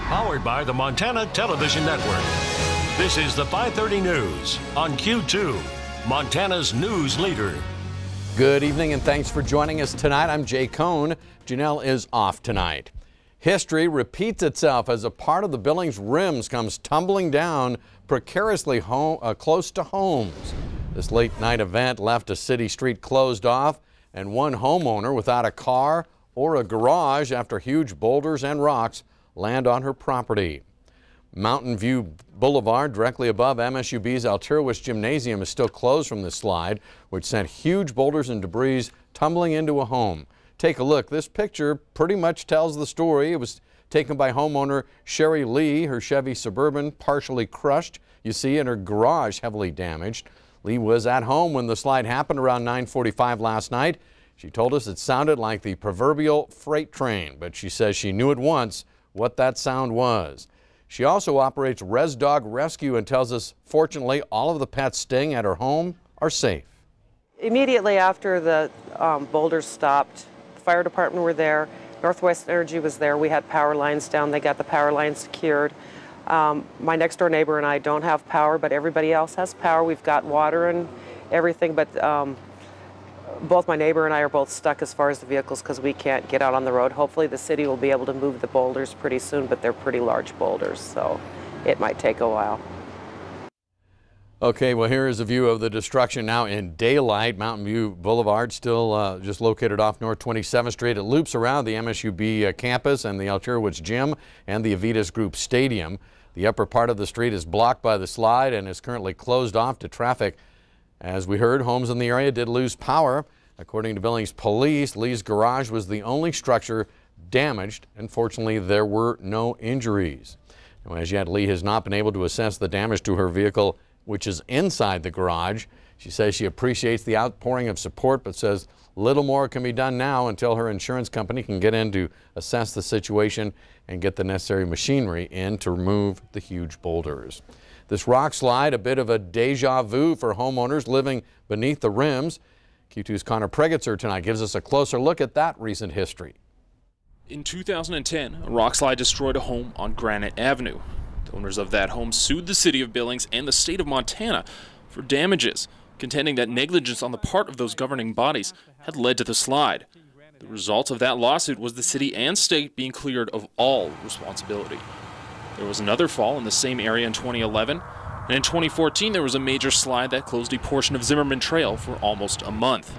Powered by the Montana Television Network. This is the 5:30 News on Q2, Montana's news leader. Good evening and thanks for joining us tonight. I'm Jay Kohn. Janelle is off tonight. History repeats itself as a part of the Billings rims comes tumbling down precariously close to homes. This late night event left a city street closed off and one homeowner without a car or a garage after huge boulders and rocks land on her property. Mountain View Boulevard, directly above MSUB's Altruist Gymnasium, is still closed from this slide, which sent huge boulders and debris tumbling into a home. Take a look. This picture pretty much tells the story. It was taken by homeowner Sherry Lee, her Chevy Suburban partially crushed, you see, and her garage heavily damaged. Lee was at home when the slide happened around 9:45 last night. She told us it sounded like the proverbial freight train, but she says she knew at once what that sound was. She also operates Res Dog Rescue and tells us, fortunately, all of the pets staying at her home are safe. Immediately after the boulders stopped, the fire department were there, Northwest Energy was there, we had power lines down, they got the power lines secured. My next door neighbor and I don't have power, but everybody else has power. We've got water and everything, but both my neighbor and I are both stuck as far as the vehicles because we can't get out on the road. Hopefully the city will be able to move the boulders pretty soon, but they're pretty large boulders, so it might take a while. Okay, well, here is a view of the destruction now in daylight. Mountain View Boulevard still just located off North 27th Street. It loops around the MSUB campus and the Altruist Gym and the Avitas Group Stadium. The upper part of the street is blocked by the slide and is currently closed off to traffic. As we heard, homes in the area did lose power. According to Billings Police, Lee's garage was the only structure damaged, and fortunately there were no injuries. Now, as yet, Lee has not been able to assess the damage to her vehicle, which is inside the garage. She says she appreciates the outpouring of support, but says little more can be done now until her insurance company can get in to assess the situation and get the necessary machinery in to remove the huge boulders. This rock slide, a bit of a deja vu for homeowners living beneath the rims. Q2's Connor Pregitzer tonight gives us a closer look at that recent history. In 2010, a rock slide destroyed a home on Granite Avenue. The owners of that home sued the city of Billings and the state of Montana for damages, contending that negligence on the part of those governing bodies had led to the slide. The result of that lawsuit was the city and state being cleared of all responsibility. There was another fall in the same area in 2011, and in 2014 there was a major slide that closed a portion of Zimmerman Trail for almost a month.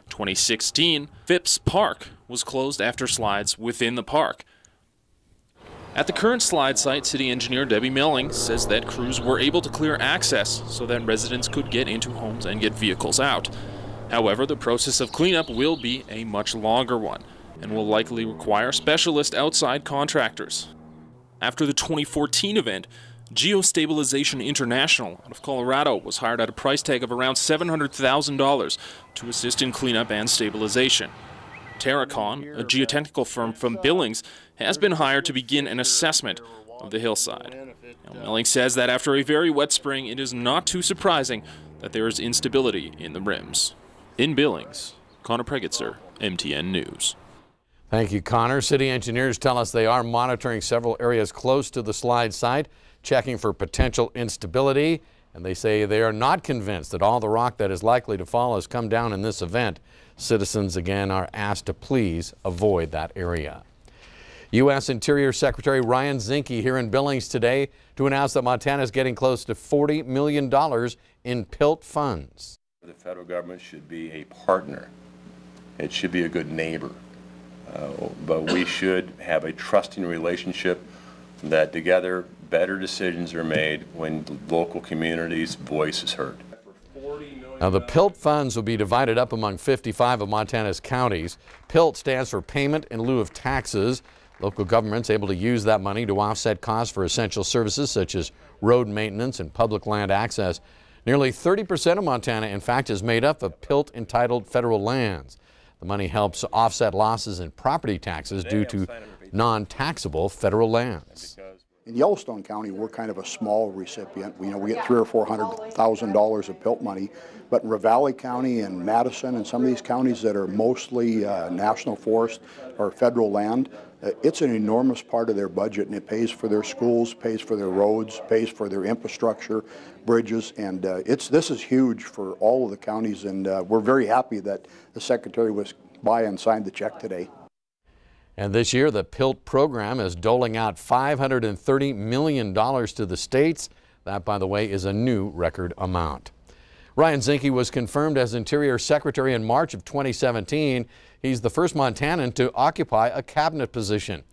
2016, Phipps Park was closed after slides within the park. At the current slide site, city engineer Debbie Melling says that crews were able to clear access so that residents could get into homes and get vehicles out. However, the process of cleanup will be a much longer one and will likely require specialist outside contractors. After the 2014 event, Geostabilization International out of Colorado was hired at a price tag of around $700,000 to assist in cleanup and stabilization. Terracon, a geotechnical firm from Billings, has been hired to begin an assessment of the hillside. Now, Melling says that after a very wet spring, it is not too surprising that there is instability in the rims. In Billings, Connor Pregitzer, MTN News. Thank you, Connor. City engineers tell us they are monitoring several areas close to the slide site, checking for potential instability, and they say they are not convinced that all the rock that is likely to fall has come down in this event. Citizens again are asked to please avoid that area. U.S. Interior Secretary Ryan Zinke here in Billings today to announce that Montana is getting close to $40 million in PILT funds. The federal government should be a partner. It should be a good neighbor. But we should have a trusting relationship that together better decisions are made when the local community's voice is heard. Now, the PILT funds will be divided up among 55 of Montana's counties. PILT stands for Payment in Lieu of Taxes. Local government's able to use that money to offset costs for essential services such as road maintenance and public land access. Nearly 30% of Montana, in fact, is made up of PILT-entitled federal lands. The money helps offset losses in property taxes due to non-taxable federal lands. In Yellowstone County, we're kind of a small recipient. We get $300,000 or $400,000 of PILT money, but in Ravalli County and Madison and some of these counties that are mostly national forest or federal land, it's an enormous part of their budget, and it pays for their schools, pays for their roads, pays for their infrastructure, bridges, and this is huge for all of the counties, and we're very happy that the Secretary was by and signed the check today. And this year, the PILT program is doling out $530 million to the states. That, by the way, is a new record amount. Ryan Zinke was confirmed as Interior Secretary in March of 2017. He's the first Montanan to occupy a cabinet position.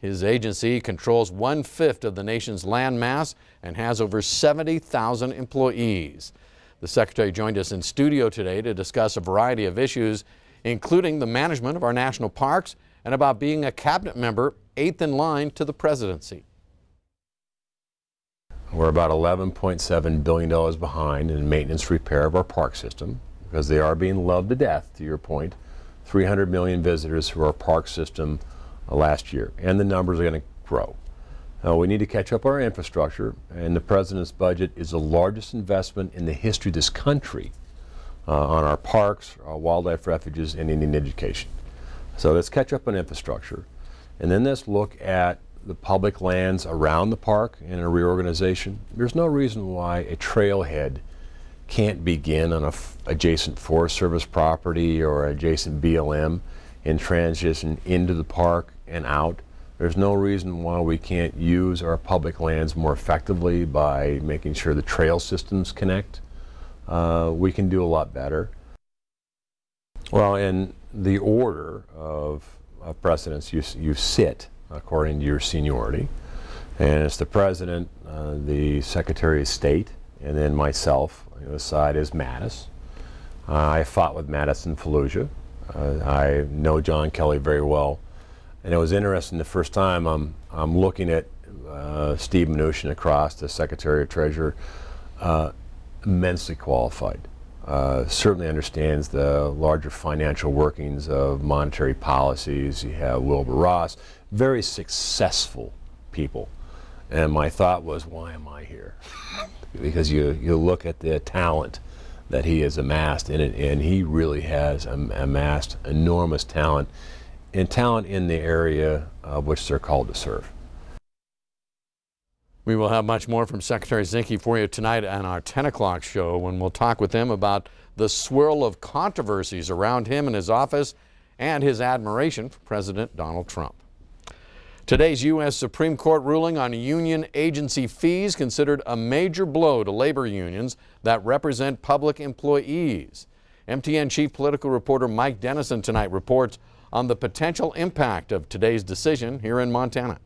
His agency controls 1/5 of the nation's land mass and has over 70,000 employees. The Secretary joined us in studio today to discuss a variety of issues, including the management of our national parks and about being a cabinet member 8th in line to the presidency. We're about $11.7 billion behind in maintenance repair of our park system because they are being loved to death, to your point. 300 million visitors through our park system last year, and the numbers are going to grow. We need to catch up our infrastructure, and the President's budget is the largest investment in the history of this country on our parks, our wildlife refuges, and Indian education. So let's catch up on infrastructure, and then let's look at the public lands around the park in a reorganization. There's no reason why a trailhead can't begin on a adjacent Forest Service property or adjacent BLM and transition into the park and out. There's no reason why we can't use our public lands more effectively by making sure the trail systems connect. We can do a lot better. Well, in the order of precedence, you sit according to your seniority, and it's the President, the Secretary of State, and then myself. On the other side is Mattis. I fought with Mattis in Fallujah. I know John Kelly very well, and it was interesting the first time I'm looking at Steve Mnuchin across, the Secretary of Treasury, immensely qualified. Certainly understands the larger financial workings of monetary policies. You have Wilbur Ross, very successful people. And my thought was, why am I here? Because you look at the talent that he has amassed in it, and he really has amassed enormous talent, and talent in the area of which they're called to serve. We will have much more from Secretary Zinke for you tonight on our 10 o'clock show, when we'll talk with him about the swirl of controversies around him and his office and his admiration for President Donald Trump. Today's U.S. Supreme Court ruling on union agency fees considered a major blow to labor unions that represent public employees. MTN chief political reporter Mike Dennison tonight reports on the potential impact of today's decision here in Montana.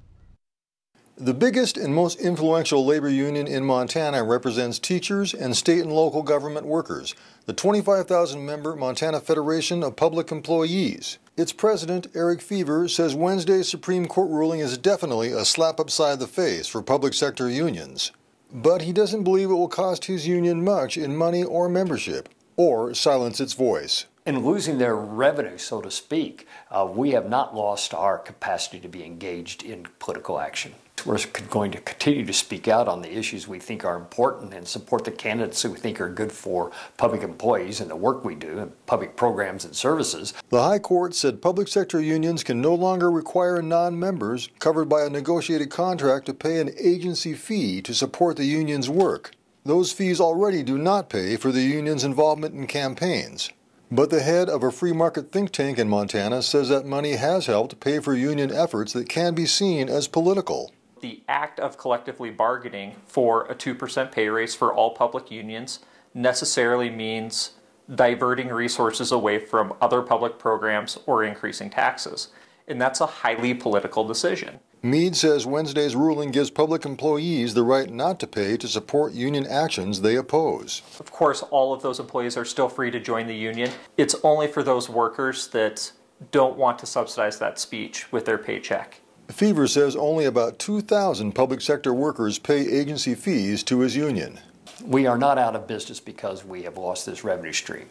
The biggest and most influential labor union in Montana represents teachers and state and local government workers, the 25,000-member Montana Federation of Public Employees. Its president, Eric Fever, says Wednesday's Supreme Court ruling is definitely a slap upside the face for public sector unions. But he doesn't believe it will cost his union much in money or membership, or silence its voice. In losing their revenue, so to speak, we have not lost our capacity to be engaged in political action. We're going to continue to speak out on the issues we think are important and support the candidates who we think are good for public employees and the work we do and public programs and services. The High Court said public sector unions can no longer require non-members covered by a negotiated contract to pay an agency fee to support the union's work. Those fees already do not pay for the union's involvement in campaigns. But the head of a free market think tank in Montana says that money has helped pay for union efforts that can be seen as political. The act of collectively bargaining for a 2% pay raise for all public unions necessarily means diverting resources away from other public programs or increasing taxes. And that's a highly political decision. Meade says Wednesday's ruling gives public employees the right not to pay to support union actions they oppose. Of course, all of those employees are still free to join the union. It's only for those workers that don't want to subsidize that speech with their paycheck. Fever says only about 2,000 public sector workers pay agency fees to his union. We are not out of business because we have lost this revenue stream.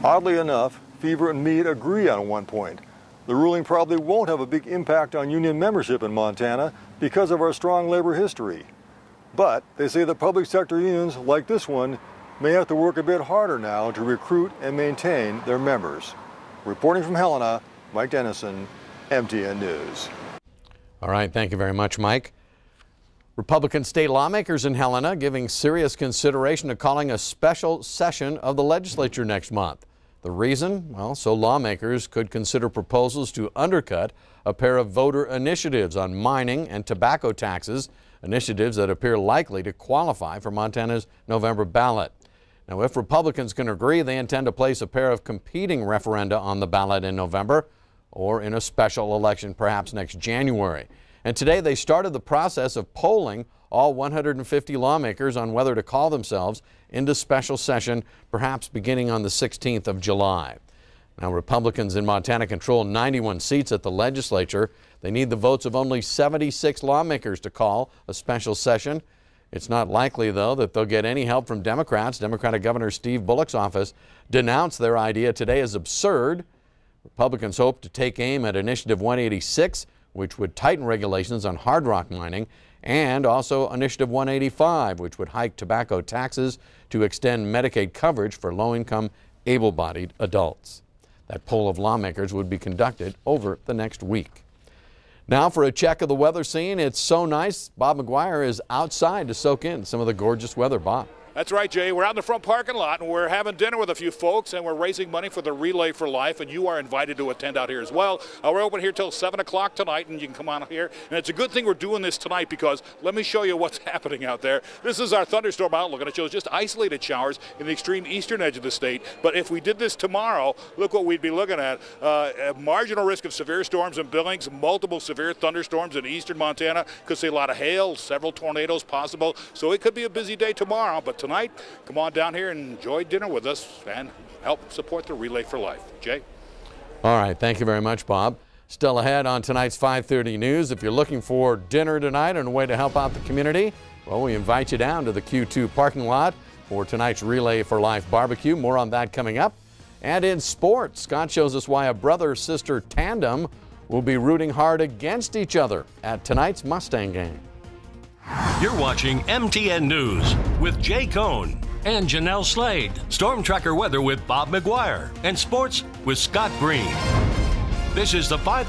Oddly enough, Fever and Meade agree on one point. The ruling probably won't have a big impact on union membership in Montana because of our strong labor history. But they say the public sector unions, like this one, may have to work a bit harder now to recruit and maintain their members. Reporting from Helena, Mike Dennison, MTN News. All right, thank you very much, Mike. Republican state lawmakers in Helena giving serious consideration to calling a special session of the legislature next month. The reason? Well, so lawmakers could consider proposals to undercut a pair of voter initiatives on mining and tobacco taxes, initiatives that appear likely to qualify for Montana's November ballot. Now, if Republicans can agree, they intend to place a pair of competing referenda on the ballot in November or in a special election perhaps next January. And today they started the process of polling all 150 lawmakers on whether to call themselves into special session, perhaps beginning on the 16th of July. Now, Republicans in Montana control 91 seats at the legislature. They need the votes of only 76 lawmakers to call a special session. It's not likely, though, that they'll get any help from Democrats. Democratic Governor Steve Bullock's office denounced their idea today as absurd. Republicans hope to take aim at Initiative 186, which would tighten regulations on hard rock mining, and also Initiative 185, which would hike tobacco taxes to extend Medicaid coverage for low-income, able-bodied adults. That poll of lawmakers would be conducted over the next week. Now for a check of the weather scene. It's so nice. Bob McGuire is outside to soak in some of the gorgeous weather. Bob. That's right, Jay. We're out in the front parking lot, and we're having dinner with a few folks, and we're raising money for the Relay for Life, and you are invited to attend out here as well. We're open here till 7 o'clock tonight, and you can come on here. And it's a good thing we're doing this tonight because let me show you what's happening out there. This is our thunderstorm outlook, and it shows just isolated showers in the extreme eastern edge of the state. But if we did this tomorrow, look what we'd be looking at. A marginal risk of severe storms in Billings, multiple severe thunderstorms in eastern Montana. Could see a lot of hail, several tornadoes possible. So it could be a busy day tomorrow, but tonight, come on down here and enjoy dinner with us and help support the Relay for Life. Jay? All right, thank you very much, Bob. Still ahead on tonight's 5:30 news. If you're looking for dinner tonight and a way to help out the community, well, we invite you down to the Q2 parking lot for tonight's Relay for Life barbecue. More on that coming up. And in sports, Scott shows us why a brother-sister tandem will be rooting hard against each other at tonight's Mustang game. You're watching MTN News with Jay Kohn and Janelle Slade. Storm Tracker weather with Bob McGuire and sports with Scott Green. This is the 5